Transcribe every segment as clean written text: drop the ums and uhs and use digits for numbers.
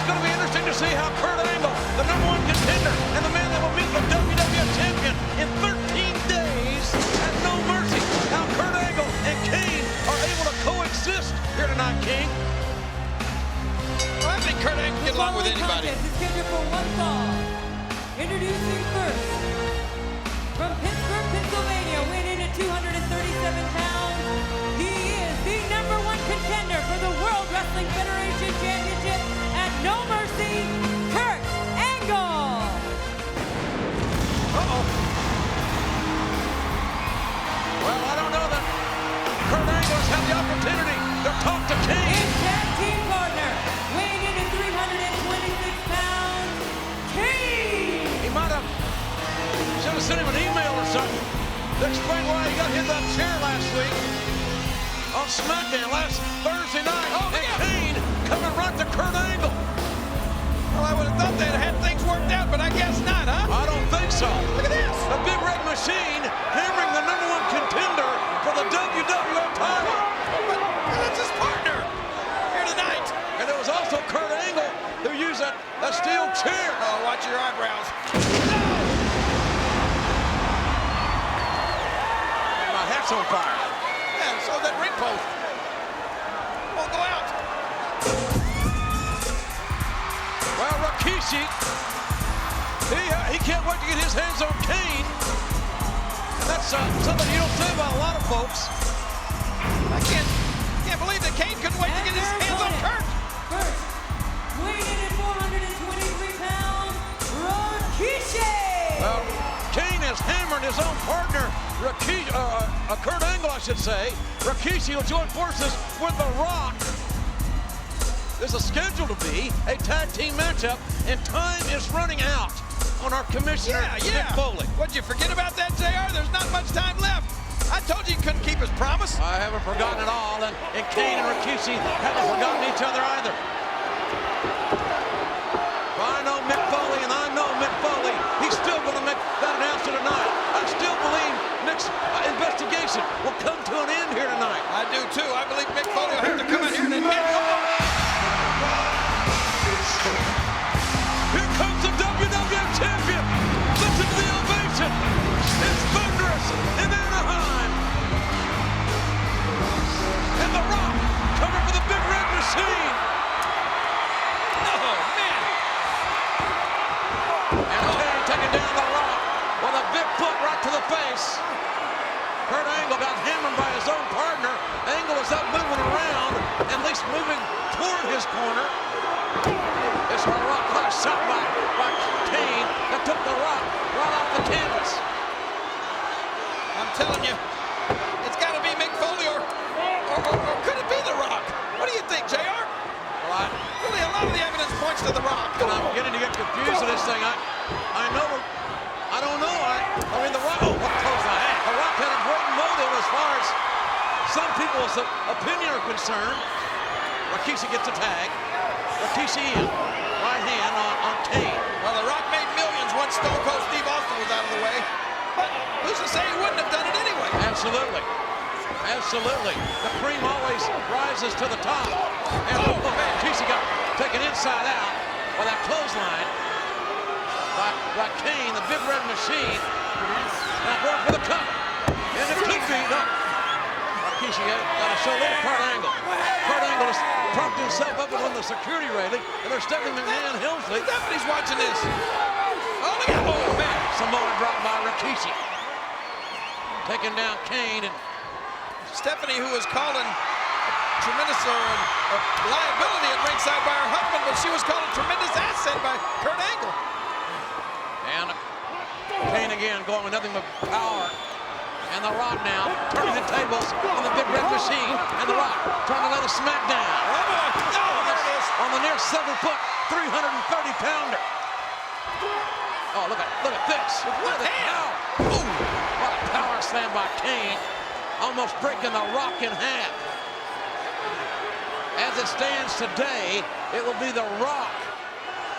going to be interesting to see how Kurt Angle, the #1 contender, and the man that will meet the WWF champion in 13 days at No Mercy, how Kurt Angle and Kane are able to coexist here tonight, King. Well, I think Kurt Angle can get along with anybody. Contest is scheduled for one fall. Introducing first, from Pittsburgh, Pennsylvania, weighing in at 237 pounds, he is the #1 contender for the World Wrestling Federation Championship at No Mercy, Kurt Angle. Uh-oh. Well, I don't know that Kurt Angle has had the opportunity to talk to Kane. His tag team partner, weighing in at 326 pounds, Kane. He might have should have sent him an email or something to explain why he got hit that chair last week on SmackDown last Thursday night. Oh, and yeah. Kane coming right to Kurt Angle. Well, I would have thought they'd had things worked out, but I guess not, huh? I don't think so. Look at this. A big red machine hammering the #1 contender for the WWF title. But that's his partner here tonight. And it was also Kurt Angle who used that steel chair. Oh, watch your eyebrows. My hat's on fire. Yeah, so that ring post won't go out. Well, Rikishi, he can't wait to get his hands on Kane. And that's something you don't say about a lot of folks. I can't believe that Kane couldn't wait to get his hands on Kurt. First, weighing in at 423 pounds, Rikishi. Well, Kane has hammered his own partner, Kurt Angle, I should say. Rikishi will join forces with The Rock. This is scheduled to be a tag team matchup, and time is running out on our commissioner, Yeah. Mick Foley. What'd you forget about that, JR? There's not much time left. I told you he couldn't keep his promise. I haven't forgotten it all, and Kane and Rikishi haven't forgotten each other either. I know Mick Foley, and I know Mick Foley. He's still going to make that announcement tonight. I still believe Mick's investigation will come to an end here tonight. I do too. I believe Mick Foley will have to come in here and admit. Here comes the WWF champion. Listen to the ovation. It's thunderous in Anaheim. And The Rock coming for the big red machine. Oh, man. And Kane taking down The Rock with a big foot right to the face. Kurt Angle got hammered by his own partner. Angle is up moving around, at least moving toward his corner. This one, Rock caught a shot by Kane that took The Rock right off the canvas. I'm telling you, it's got to be Mick Foley or could it be The Rock? What do you think, JR? Well, Really, a lot of the evidence points to The Rock. and I'm beginning to get confused with this thing. I don't know. I mean, The Rock, what close I had. The Rock had a great motive as far as some people's opinion are concerned. Rikishi gets a tag. Rikishi in. Right hand on Kane. Well, The Rock made millions once Stone Cold Steve Austin was out of the way. But who's to say he wouldn't have done it anyway? Absolutely. Absolutely. The cream always rises to the top. And Rikishi got taken inside out by that clothesline by Kane, the big red machine. Now going for the cover. And it could be, no. Rikishi got to show a little Kurt Angle. Kurt Angle has propped himself up on the security railing, and they're stepping McMahon and Helmsley. Somebody's watching this. Oh, look at, oh, man. Samoa dropped by Rikishi. Taking down Kane, and Stephanie, who was calling tremendous liability at ringside by her husband, but she was calling tremendous asset by Kurt Angle. And Kane again going with nothing but power. And The Rock now turning the tables on the big red machine. And The Rock trying to lay the smack down. Oh, boy. Oh, there it is. On the near 7-foot, 330-pounder. Oh, look at this. What hand? Ooh, what a power slam by Kane. Almost breaking The Rock in half. As it stands today, it will be The Rock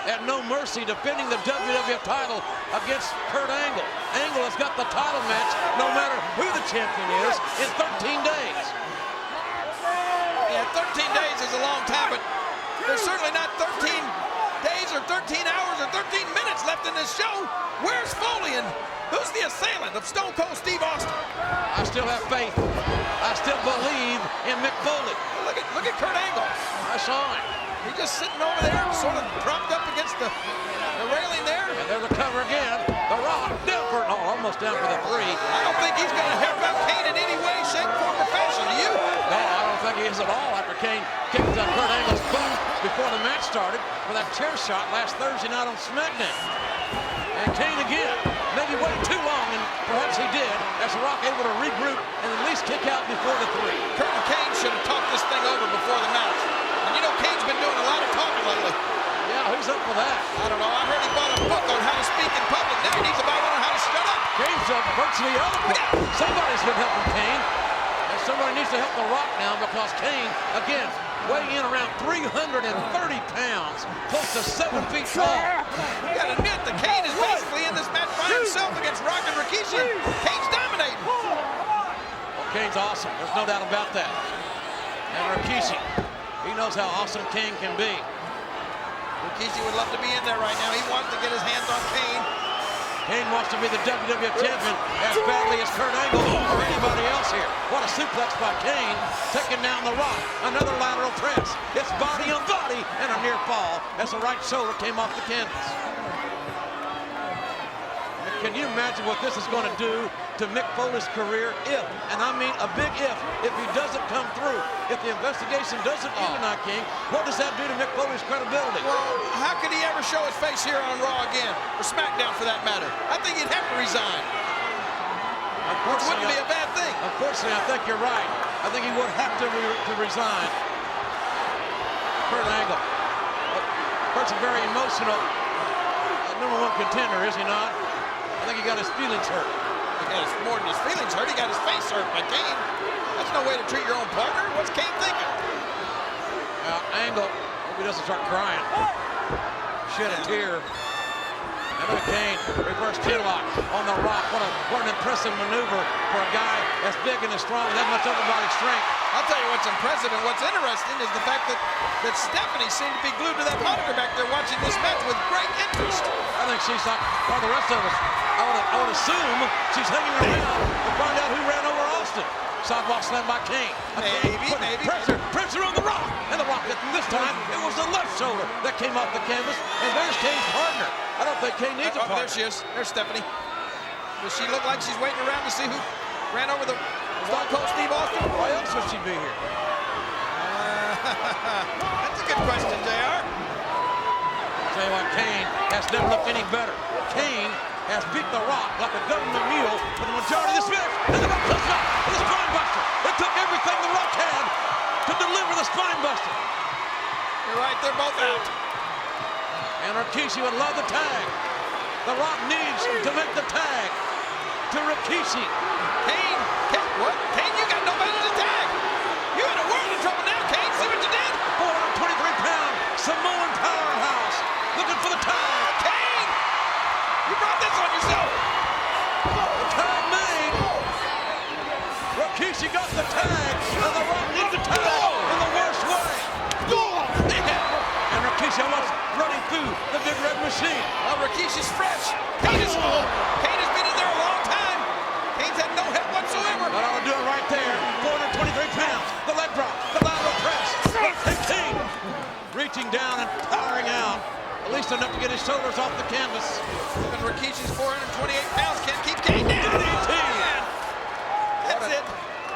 at No Mercy defending the WWF title against Kurt Angle. Angle has got the title match no matter who the champion is in 13 days. Yeah, 13 days is a long time, but there's certainly not 13 hours or 13 minutes left in this show. Where's Foley, and who's the assailant of Stone Cold Steve Austin? I still have faith. I still believe in Mick Foley. Look at Kurt Angle. I saw him. He's just sitting over there, sort of propped up against the railing there. And there's the cover again. The Rock down for almost down for the 3. I don't think he's going to help out Kane in any way, shape, form, or fashion. Do you? No, I don't think he is at all after Kane kicked Kurt Angle's butt before the match started for that chair shot last Thursday night on SmackDown. And Kane again, maybe waited too long, and perhaps he did, as The Rock able to regroup and at least kick out before the 3. Kurt and Kane should have talked this thing over before the match. And you know Kane's been doing a lot of talking lately. Yeah, who's up for that? I don't know. I heard he bought a book on how to speak in public. Now he needs to buy one on how to shut up. Kane's virtually eloquent. Somebody's been helping Kane. And somebody needs to help The Rock now, because Kane, again, weighing in around 330 pounds, close to 7 feet tall. You gotta admit that Kane is basically in this match by himself against Rock and Rikishi. Kane's dominating. Well, Kane's awesome. There's no doubt about that. And Rikishi, he knows how awesome Kane can be. Rikishi would love to be in there right now. He wants to get his hands on Kane. Kane wants to be the WWF champion as badly as Kurt Angle or anybody else here. What a suplex by Kane, taking down The Rock. Another lateral press. It's body on body and a near fall as the right shoulder came off the canvas. Can you imagine what this is going to do to Mick Foley's career if, and I mean a big if he doesn't come through, if the investigation doesn't end tonight, King, what does that do to Mick Foley's credibility? Well, how could he ever show his face here on Raw again, or SmackDown for that matter? I think he'd have to resign. Which wouldn't be a bad thing. Unfortunately, I think you're right. I think he would have to resign. Kurt Angle, person very emotional, #1 contender, is he not? I think he got his feelings hurt. He got more than his feelings hurt. He got his face hurt by Kane. That's no way to treat your own partner. What's Kane thinking? Angle, hope he doesn't start crying. Shed a tear. And look at Kane, reverse chin lock on The Rock. What an impressive maneuver for a guy as big and as strong, that much upper body strength. I'll tell you what's impressive and what's interesting is the fact that Stephanie seemed to be glued to that monitor back there watching this match with great interest. I think she's like, well, the rest of us, I would assume she's hanging around to find out who ran over Austin. Sidewalk slam by Kane. Maybe. Pressure on The Rock. And The Rock, this time, it was the left shoulder that came off the canvas. And there's Kane's partner. I don't think Kane needs a partner. There she is. There's Stephanie. Does she look like she's waiting around to see who ran over the Stone Cold Steve Austin? Why else would she be here? That's a good question, JR. I'll tell you what, Kane has never looked any better. Kane has beat The Rock like a government mule for the majority of this match. And The Rock comes out with a spine buster. It took everything The Rock had to deliver the spine buster. You're right, they're both out. And Rikishi would love the tag. The Rock needs to make the tag to Rikishi. Kane, what? Kane, you got nobody to tag. You're in a world of trouble now, Kane. See what you did? 423-pound Samoan powerhouse looking for the tag. Kane, you brought this on yourself. The tag made. Rikishi got the tag, and The Rock needed the tag in the worst way. And Rikishi almost running through the big red machine. Rikishi's fresh. Kane has been in there a long time. Kane's had no help whatsoever. But I'll do it right there. 423 pounds. The leg drop. The lateral press. And Kane reaching down and powering out. At least enough to get his shoulders off the canvas. And Rikishi's 428 pounds can't keep Kane down. DDT. That's it.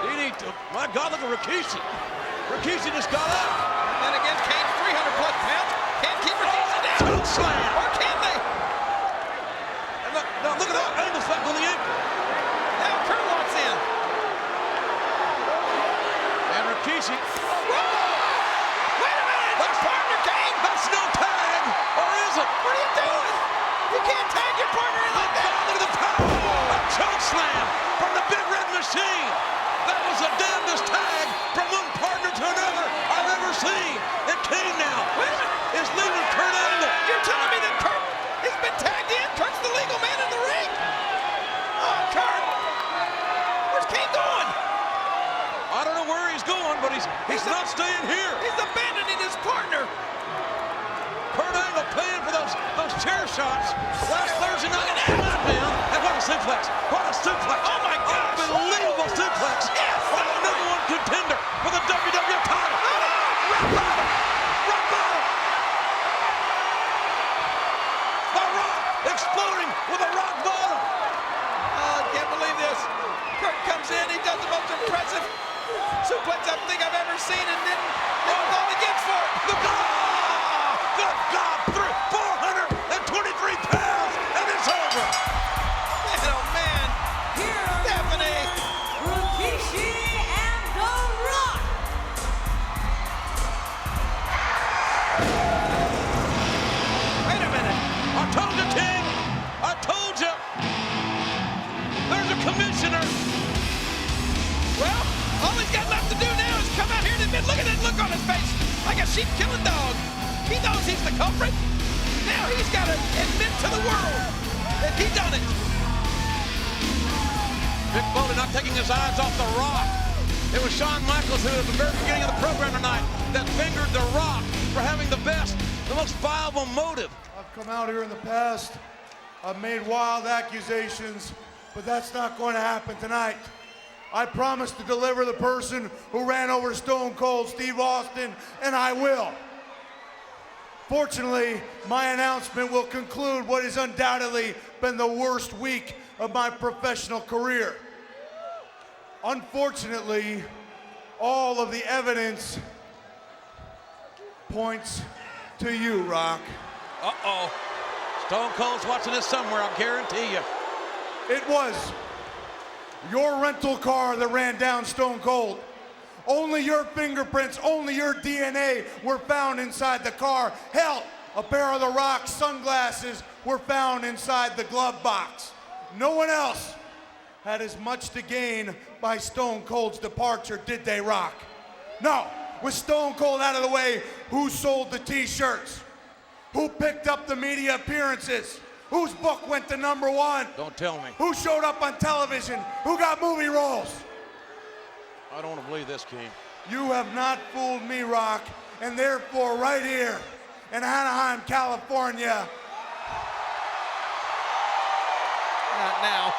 DDT. My God, look at Rikishi. Rikishi just got up. And then again, Kane's 300 plus pounds. Can't keep Rikishi down. Choke slam. Or can they? And look at that angle slap on the ankle. Now Kurt walks in. And Rikishi. Whoa! Wait a minute. That's partner, Kane. That's no tag. Or is it? What are you doing? You can't tag your partner in like that. Look at the power. A choke slam from the big red machine. That was the damnedest tag from one partner to another I've ever seen. And Kane now is leaving Kurt Angle. You're telling me that Kurt has been tagged in? Kurt's the legal man in the ring. Oh, Kurt. Where's Kane going? I don't know where he's going, but he's not staying here. shots. Last Thursday night, and what a suplex. What a suplex. Oh, my gosh. Unbelievable suplex. Yes. On the number one contender for the WWF title. Rock bottom. Rock bottom. The Rock exploding with a rock bottom. Oh, I can't believe this. Kurt comes in, he does the most impressive suplex I think I've ever seen, and then fall again for it. The good God, 423 pounds, and it's over. Man, oh man. Here are Stephanie. Rikishi and The Rock. Wait a minute. I told you, King. I told you. There's a commissioner. Well, all he's got left to do now is come out here and admit, look at that look on his face, like a sheep killing dog. He knows he's the culprit. Now he's got to admit to the world that he done it. Mick Foley not taking his eyes off The Rock. It was Shawn Michaels who, at the very beginning of the program tonight, that fingered The Rock for having the best, the most viable motive. I've come out here in the past, I've made wild accusations, but that's not going to happen tonight. I promised to deliver the person who ran over Stone Cold Steve Austin, and I will. Fortunately, my announcement will conclude what has undoubtedly been the worst week of my professional career. Unfortunately, all of the evidence points to you, Rock. Uh-oh. Stone Cold's watching this somewhere, I'll guarantee you. It was your rental car that ran down Stone Cold. Only your fingerprints, only your DNA were found inside the car. Hell, a pair of The Rock's sunglasses were found inside the glove box. No one else had as much to gain by Stone Cold's departure, did they, Rock? No. With Stone Cold out of the way, who sold the t-shirts? Who picked up the media appearances? Whose book went to #1? Don't tell me. Who showed up on television? Who got movie roles? I don't want to believe this, King. You have not fooled me, Rock, and therefore right here in Anaheim, California, Not now.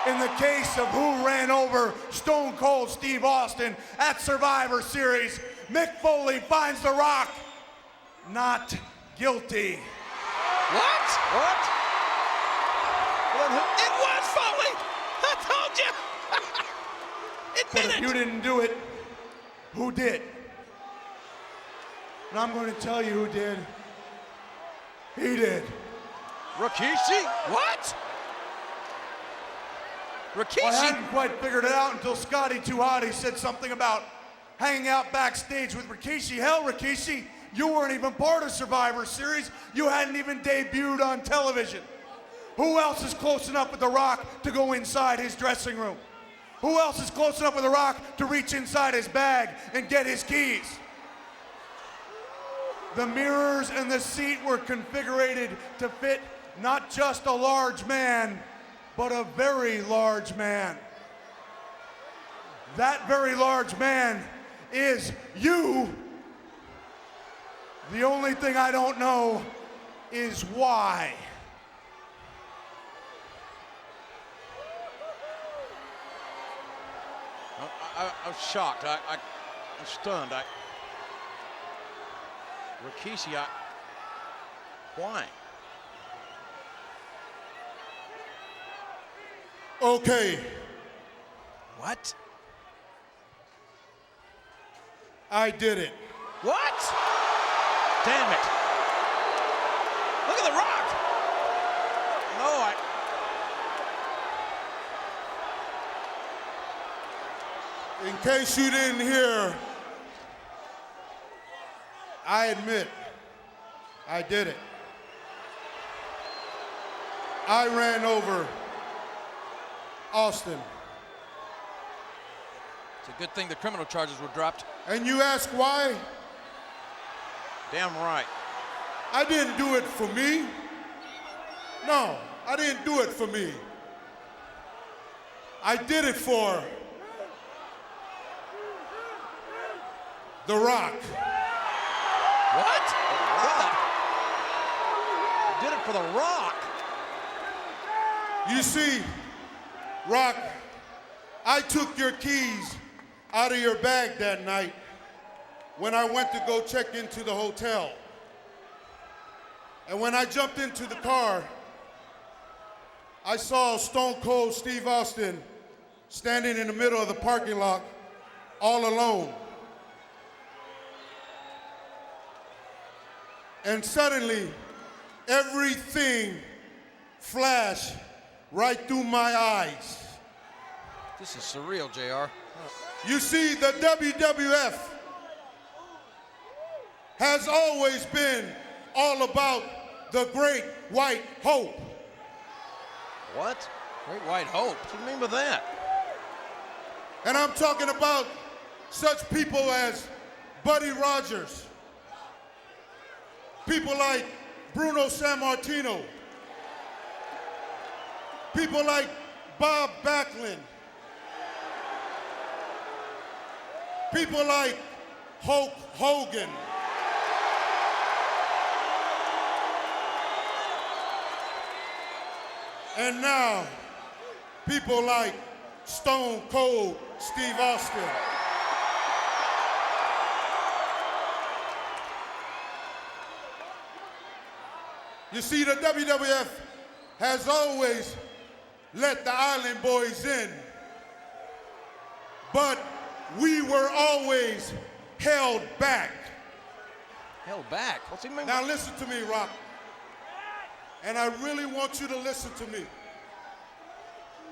in the case of who ran over Stone Cold Steve Austin at Survivor Series, Mick Foley finds The Rock not guilty. What? What? It was Foley. I told you. But Admit if you it. didn't do it, who did? And I'm going to tell you who did. He did. Rikishi? What? Well, I Rikishi. hadn't quite figured it out until Scotty Too Hotty said something about hanging out backstage with Rikishi. Hell, Rikishi, you weren't even part of Survivor Series. You hadn't even debuted on television. Who else is close enough with The Rock to go inside his dressing room? Who else is close enough with The Rock to reach inside his bag and get his keys? The mirrors and the seat were configured to fit not just a large man, but a very large man. That very large man is you. The only thing I don't know is why. I'm shocked. I'm stunned. Rikishi, why? Okay, What? I did it. What? Damn it. Look at The Rock. No, In case you didn't hear, I admit, I did it. I ran over Austin. It's a good thing the criminal charges were dropped. And you ask why? damn right. I didn't do it for me. No, I didn't do it for me. I did it for The Rock. What? Did it for for The Rock. You see, Rock, I took your keys out of your bag that night when I went to go check into the hotel. And when I jumped into the car, I saw Stone Cold Steve Austin standing in the middle of the parking lot all alone. And suddenly, everything flashed right through my eyes. This is surreal, JR. You see, the WWF has always been all about the Great White Hope. What? Great White Hope? What do you mean by that? And I'm talking about such people as Buddy Rogers, people like Bruno Sammartino, people like Bob Backlund, people like Hulk Hogan, and now people like Stone Cold Steve Austin. You see, the WWF has always let the Island Boys in, but we were always held back. Held back? What's he mean? Now listen to me, Rock, and I really want you to listen to me.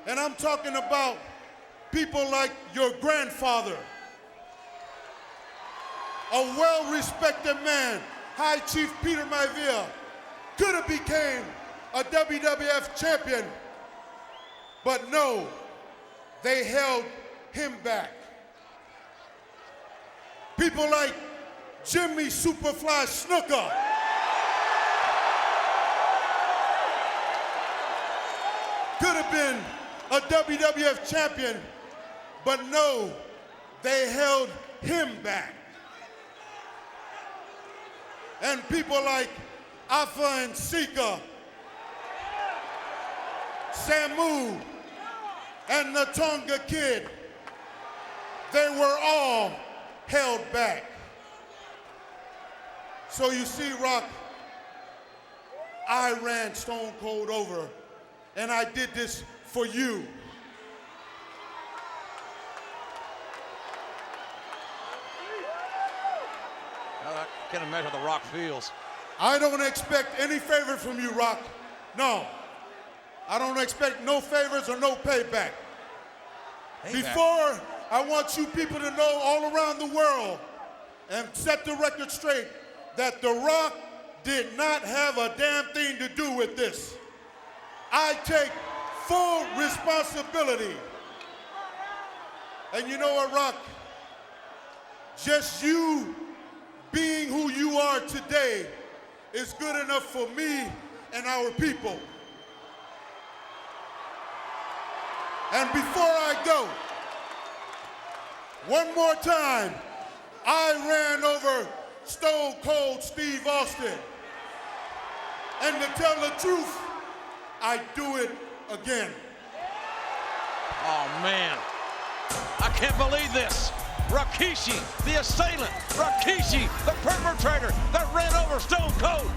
And I'm talking about people like your grandfather, a well-respected man, High Chief Peter Maivia, could have became a WWF champion, but no, they held him back. People like Jimmy Superfly Snuka, could have been a WWF champion, but no, they held him back. And people like Afa and Sika, Samu, and the Tonga Kid, they were all held back. So you see, Rock, I ran Stone Cold over, and I did this for you. I can't imagine how The Rock feels. I don't expect any favor from you, Rock. No. I don't expect no favors or no payback. Before, I want you people to know all around the world and set the record straight that The Rock did not have a damn thing to do with this. I take full responsibility. And you know what, Rock? Just you being who you are today is good enough for me and our people. And before I go, one more time, I ran over Stone Cold Steve Austin. And to tell the truth, I do it again. Oh, man. I can't believe this. Rikishi, the assailant. Rikishi, the perpetrator that ran over Stone Cold